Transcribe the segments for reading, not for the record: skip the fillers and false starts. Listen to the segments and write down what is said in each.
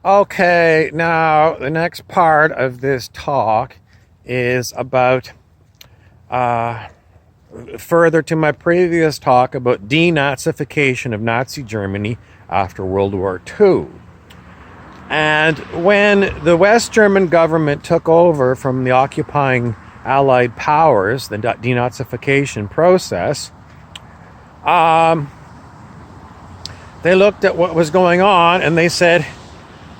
Okay, now the next part of this talk is about further to my previous talk about denazification of Nazi Germany after World War II. And when the West German government took over from the occupying Allied powers, the denazification process, they looked at what was going on and they said,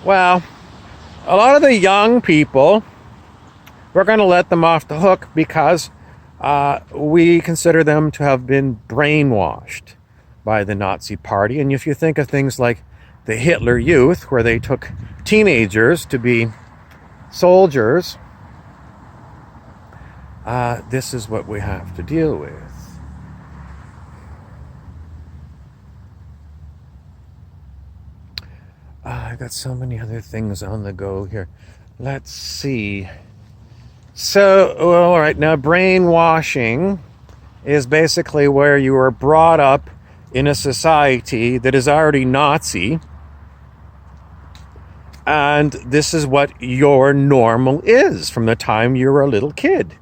well, a lot of the young people, we're going to let them off the hook because we consider them to have been brainwashed by the Nazi Party. And if you think of things like the Hitler Youth, where they took teenagers to be soldiers, this is what we have to deal with. I got so many other things on the go here. Let's see. So, all right, now brainwashing is basically where you are brought up in a society that is already Nazi, and this is what your normal is from the time you were a little kid.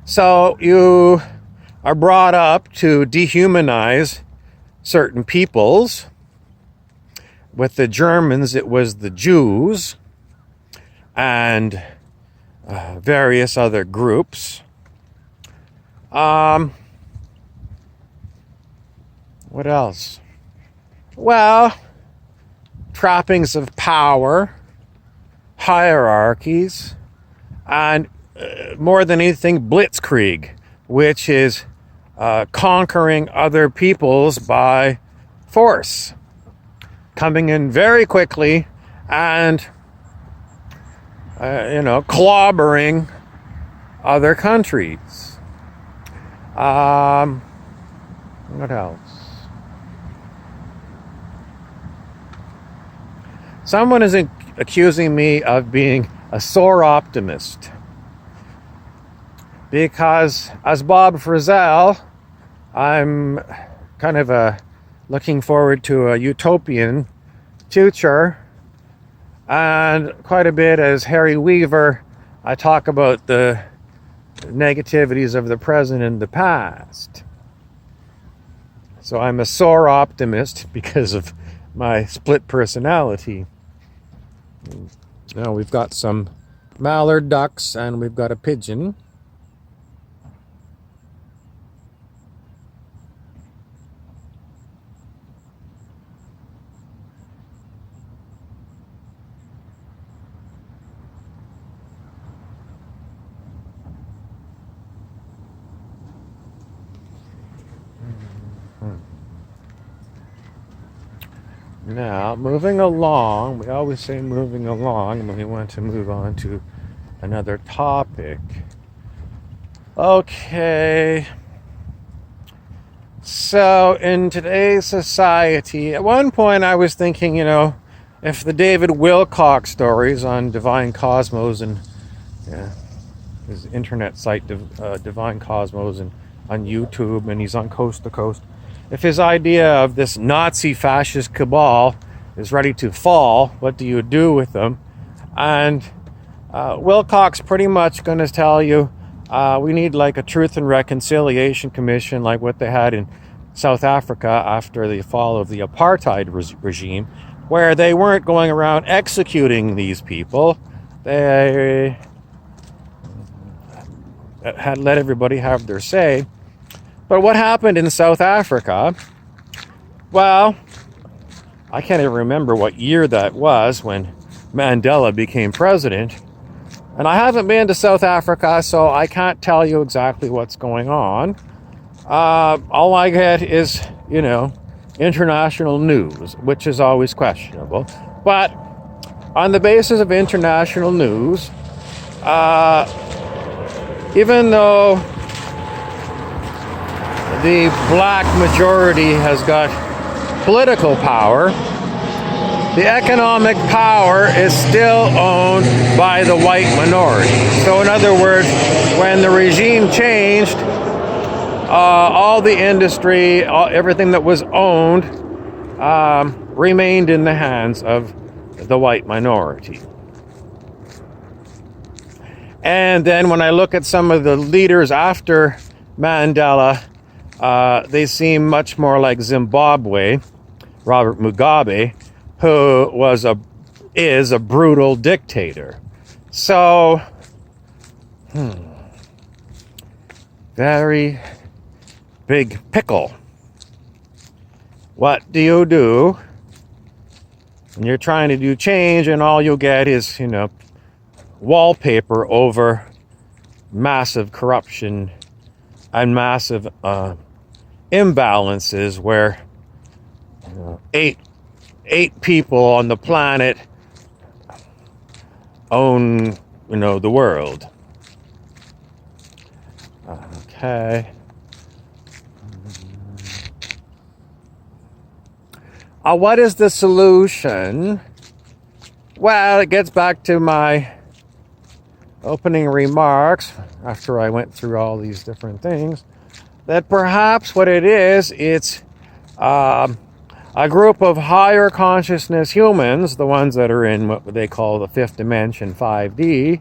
So you are brought up to dehumanize certain peoples. With the Germans, it was the Jews and various other groups. What else? Well, trappings of power, hierarchies, and more than anything, blitzkrieg, which is conquering other peoples by force, coming in very quickly and clobbering other countries. What else? Someone is accusing me of being a sore optimist because, as Bob Frizzell, I'm kind of looking forward to a utopian future, and quite a bit as Harry Weaver, I talk about the negativities of the present and the past. So I'm a sore optimist because of my split personality. Now we've got some mallard ducks and we've got a pigeon. Now, moving along, we always say moving along when we want to move on to another topic. Okay. So, in today's society, at one point I was thinking, if the David Wilcock stories on Divine Cosmos and his internet site, Divine Cosmos, and on YouTube, and he's on Coast to Coast, if his idea of this Nazi fascist cabal is ready to fall, what do you do with them? And Wilcock's pretty much going to tell you we need like a Truth and Reconciliation Commission like what they had in South Africa after the fall of the apartheid regime, where they weren't going around executing these people. They had let everybody have their say. But what happened in South Africa? Well, I can't even remember what year that was when Mandela became president. And I haven't been to South Africa, so I can't tell you exactly what's going on. All I get is, international news, which is always questionable. But on the basis of international news, even though the black majority has got political power, the economic power is still owned by the white minority. So in other words, when the regime changed, all the industry, everything that was owned remained in the hands of the white minority. And then when I look at some of the leaders after Mandela, they seem much more like Zimbabwe, Robert Mugabe, who is a brutal dictator. So, very big pickle. What do you do when you're trying to do change and all you'll get is, wallpaper over massive corruption and massive imbalances where eight people on the planet own, the world. Okay. What is the solution? Well, it gets back to my opening remarks after I went through all these different things, that perhaps what it is, it's a group of higher consciousness humans, the ones that are in what they call the fifth dimension, 5D,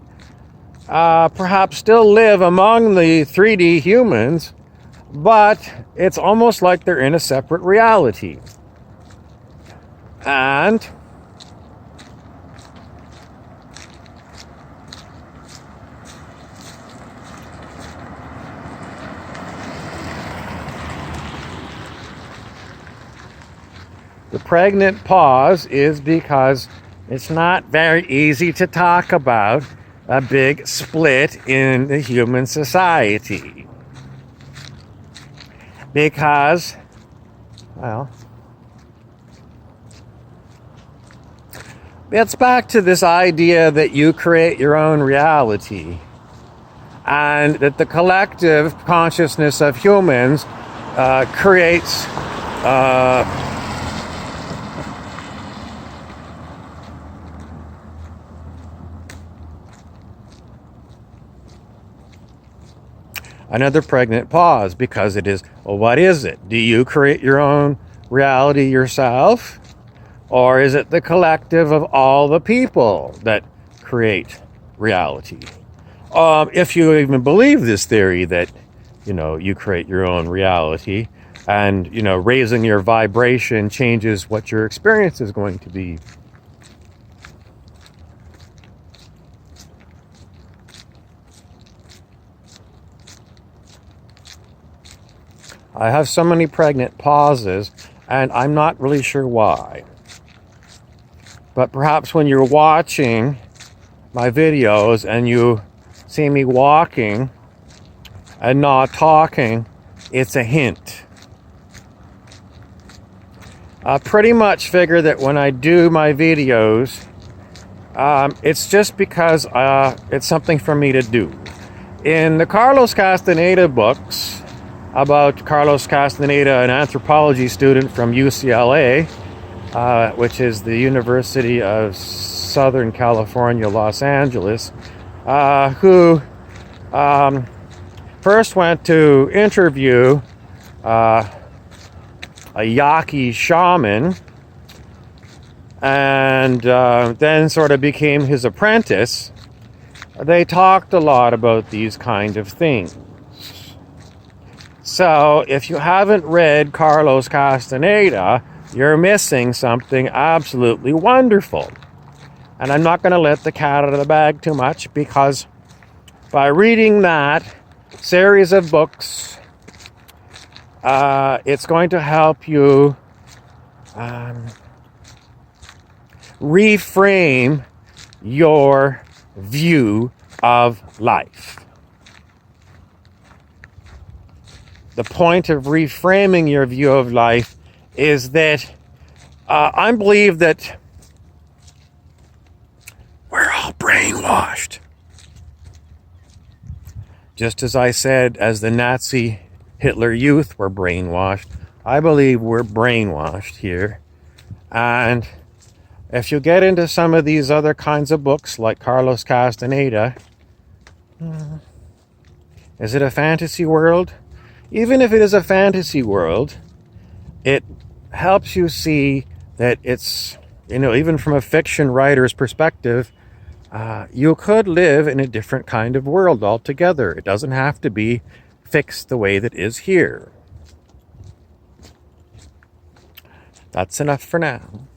perhaps still live among the 3D humans, but it's almost like they're in a separate reality. And the pregnant pause is because it's not very easy to talk about a big split in the human society. Because, well, it's back to this idea that you create your own reality, and that the collective consciousness of humans creates another pregnant pause, because it is, well, what is it? Do you create your own reality yourself? Or is it the collective of all the people that create reality? If you even believe this theory that, you create your own reality, and, raising your vibration changes what your experience is going to be. I have so many pregnant pauses, and I'm not really sure why. But perhaps when you're watching my videos and you see me walking and not talking, it's a hint. I pretty much figure that when I do my videos, it's just because it's something for me to do. In the Carlos Castaneda books about Carlos Castaneda, an anthropology student from UCLA, which is the University of Southern California, Los Angeles, who first went to interview a Yaqui shaman, and then sort of became his apprentice. They talked a lot about these kind of things. So if you haven't read Carlos Castaneda, you're missing something absolutely wonderful. And I'm not going to let the cat out of the bag too much, because by reading that series of books, it's going to help you reframe your view of life. The point of reframing your view of life is that I believe that we're all brainwashed. Just as I said, as the Nazi Hitler youth were brainwashed, I believe we're brainwashed here. And if you get into some of these other kinds of books, like Carlos Castaneda, is it a fantasy world? Even if it is a fantasy world, it helps you see that it's, even from a fiction writer's perspective, you could live in a different kind of world altogether. It doesn't have to be fixed the way that is here. That's enough for now.